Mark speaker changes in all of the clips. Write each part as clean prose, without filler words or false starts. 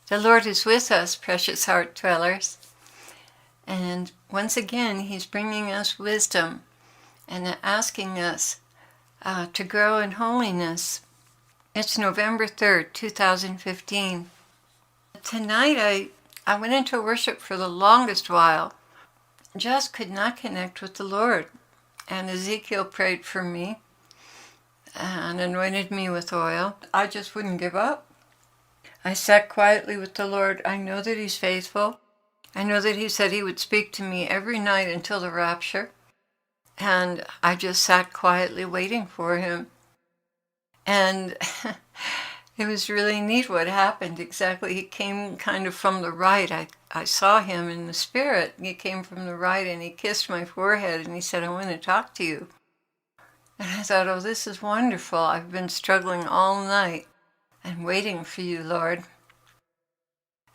Speaker 1: The Lord is with us, precious heart dwellers. And once again, He's bringing us wisdom and asking us to grow in holiness. It's November 3rd, 2015. Tonight I went into worship for the longest while. Just could not connect with the Lord. And Ezekiel prayed for me and anointed me with oil. I just wouldn't give up. I sat quietly with the Lord. I know that He's faithful. I know that He said He would speak to me every night until the rapture. And I just sat quietly waiting for Him. And it was really neat what happened exactly. He came kind of from the right. I saw Him in the spirit. He came from the right and He kissed my forehead and He said, "I want to talk to you." And I thought, oh, this is wonderful. I've been struggling all night and waiting for you, Lord.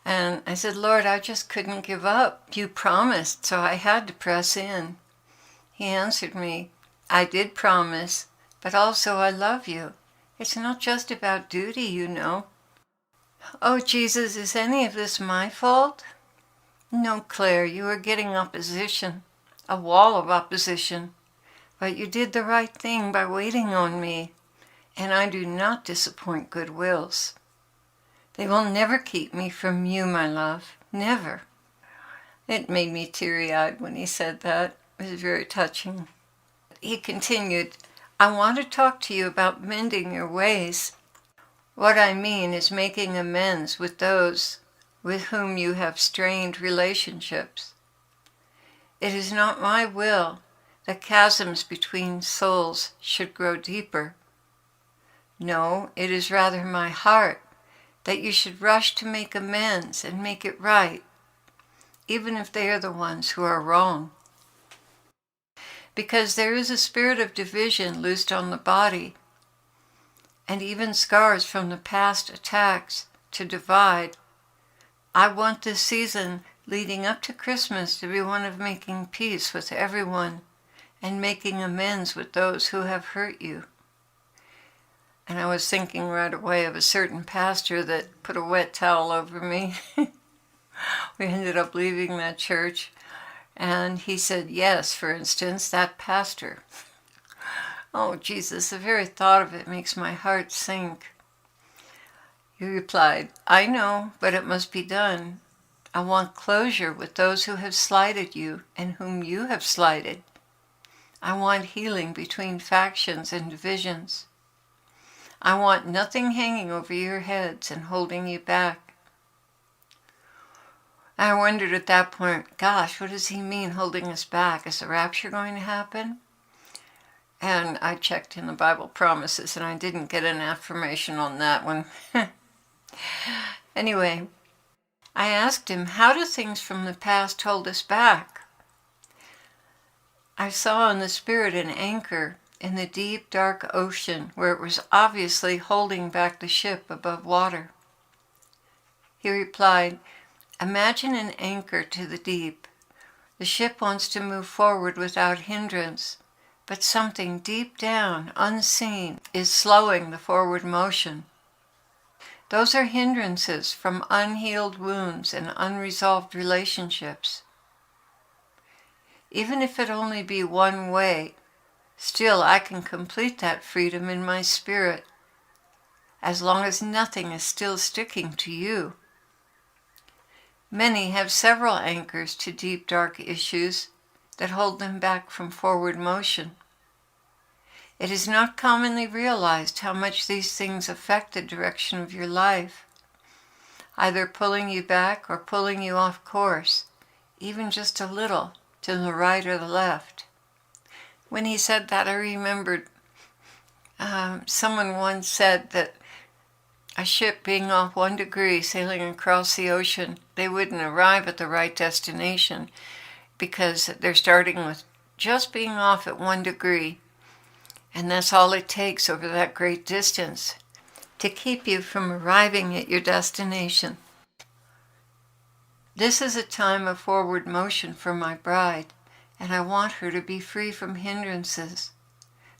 Speaker 1: And I said, Lord, I just couldn't give up. You promised, so I had to press in. He answered me, I did promise, but also I love you. It's not just about duty, you know. Oh, Jesus, is any of this my fault? No, Claire, you are getting opposition, a wall of opposition. But you did the right thing by waiting on me, and I do not disappoint good wills. They will never keep me from you, my love, never. It made me teary-eyed when he said that. It was very touching. He continued, I want to talk to you about mending your ways. What I mean is making amends with those with whom you have strained relationships. It is not my will that chasms between souls should grow deeper. No, it is rather my heart that you should rush to make amends and make it right, even if they are the ones who are wrong. Because there is a spirit of division loosed on the body, and even scars from the past attacks to divide. I want this season leading up to Christmas to be one of making peace with everyone and making amends with those who have hurt you. And I was thinking right away of a certain pastor that put a wet towel over me. We ended up leaving that church. And he said, yes, for instance, that pastor. Oh, Jesus, the very thought of it makes my heart sink. He replied, I know, but it must be done. I want closure with those who have slighted you and whom you have slighted. I want healing between factions and divisions. I want nothing hanging over your heads and holding you back. I wondered at that point, gosh, what does he mean holding us back? Is the rapture going to happen? And I checked in the Bible promises and I didn't get an affirmation on that one. Anyway, I asked him, how do things from the past hold us back? I saw in the spirit an anchor in the deep, dark ocean where it was obviously holding back the ship above water. He replied, imagine an anchor to the deep. The ship wants to move forward without hindrance, but something deep down, unseen, is slowing the forward motion. Those are hindrances from unhealed wounds and unresolved relationships. Even if it only be one way, still I can complete that freedom in my spirit, as long as nothing is still sticking to you. Many have several anchors to deep, dark issues that hold them back from forward motion. It is not commonly realized how much these things affect the direction of your life, either pulling you back or pulling you off course, even just a little, to the right or the left. When he said that, I remembered someone once said that a ship being off 1 degree sailing across the ocean, they wouldn't arrive at the right destination because they're starting with just being off at 1 degree. And that's all it takes over that great distance to keep you from arriving at your destination. This is a time of forward motion for my bride, and I want her to be free from hindrances,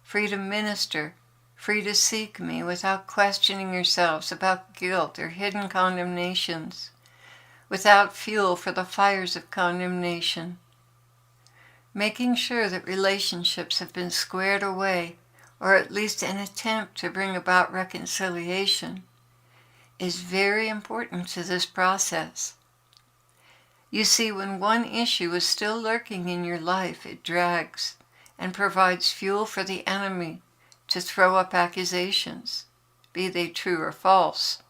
Speaker 1: free to minister, free to seek me without questioning yourselves about guilt or hidden condemnations, without fuel for the fires of condemnation. Making sure that relationships have been squared away, or at least an attempt to bring about reconciliation, is very important to this process. You see, when one issue is still lurking in your life, it drags and provides fuel for the enemy to throw up accusations, be they true or false.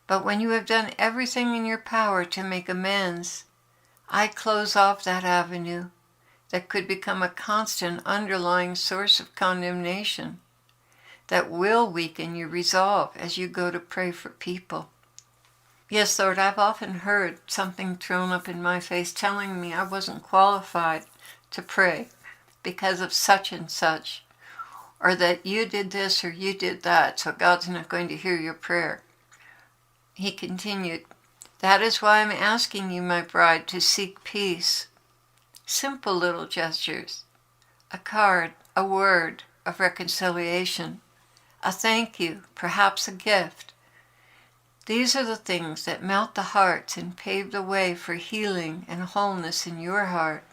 Speaker 1: But when you have done everything in your power to make amends, I close off that avenue that could become a constant underlying source of condemnation that will weaken your resolve as you go to pray for people. Yes, Lord, I've often heard something thrown up in my face telling me I wasn't qualified to pray because of such and such, or that you did this or you did that, so God's not going to hear your prayer. He continued, "That is why I'm asking you, my bride, to seek peace. Simple little gestures, a card, a word of reconciliation, a thank you, perhaps a gift. These are the things that melt the hearts and pave the way for healing and wholeness in your heart.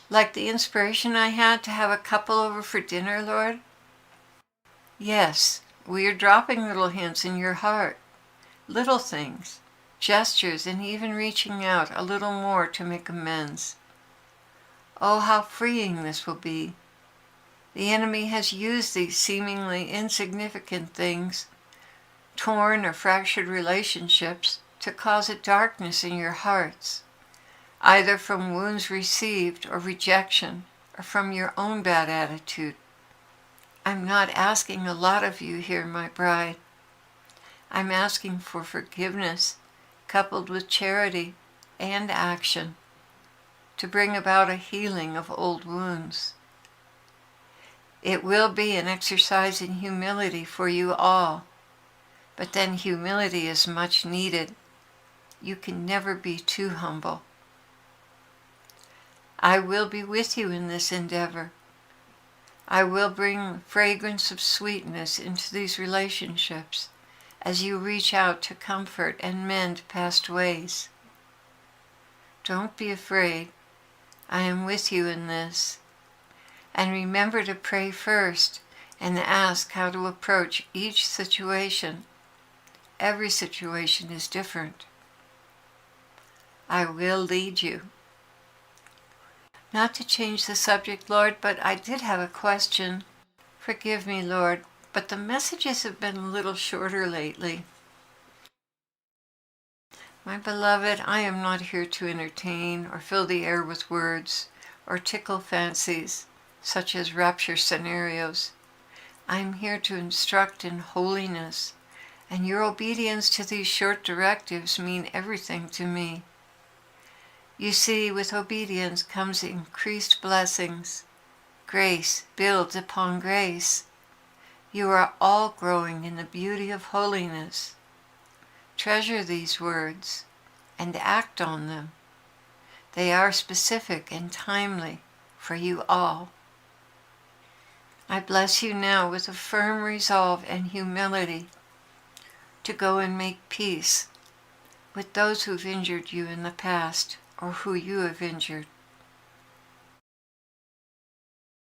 Speaker 1: Like the inspiration I had to have a couple over for dinner, Lord? Yes, we are dropping little hints in your heart, little things, gestures, and even reaching out a little more to make amends. Oh, how freeing this will be. The enemy has used these seemingly insignificant things, torn or fractured relationships, to cause a darkness in your hearts, either from wounds received or rejection, or from your own bad attitude. I'm not asking a lot of you here, my bride. I'm asking for forgiveness, coupled with charity and action, to bring about a healing of old wounds. It will be an exercise in humility for you all, but then humility is much needed. You can never be too humble. I will be with you in this endeavor. I will bring fragrance of sweetness into these relationships as you reach out to comfort and mend past ways. Don't be afraid. I am with you in this. And remember to pray first and ask how to approach each situation. Every situation is different. I will lead you. Not to change the subject, Lord, but I did have a question. Forgive me, Lord, but the messages have been a little shorter lately. My beloved, I am not here to entertain or fill the air with words or tickle fancies, such as rapture scenarios. I am here to instruct in holiness, and your obedience to these short directives mean everything to me. You see, with obedience comes increased blessings. Grace builds upon grace. You are all growing in the beauty of holiness. Treasure these words and act on them. They are specific and timely for you all. I bless you now with a firm resolve and humility to go and make peace with those who've injured you in the past or who you have injured.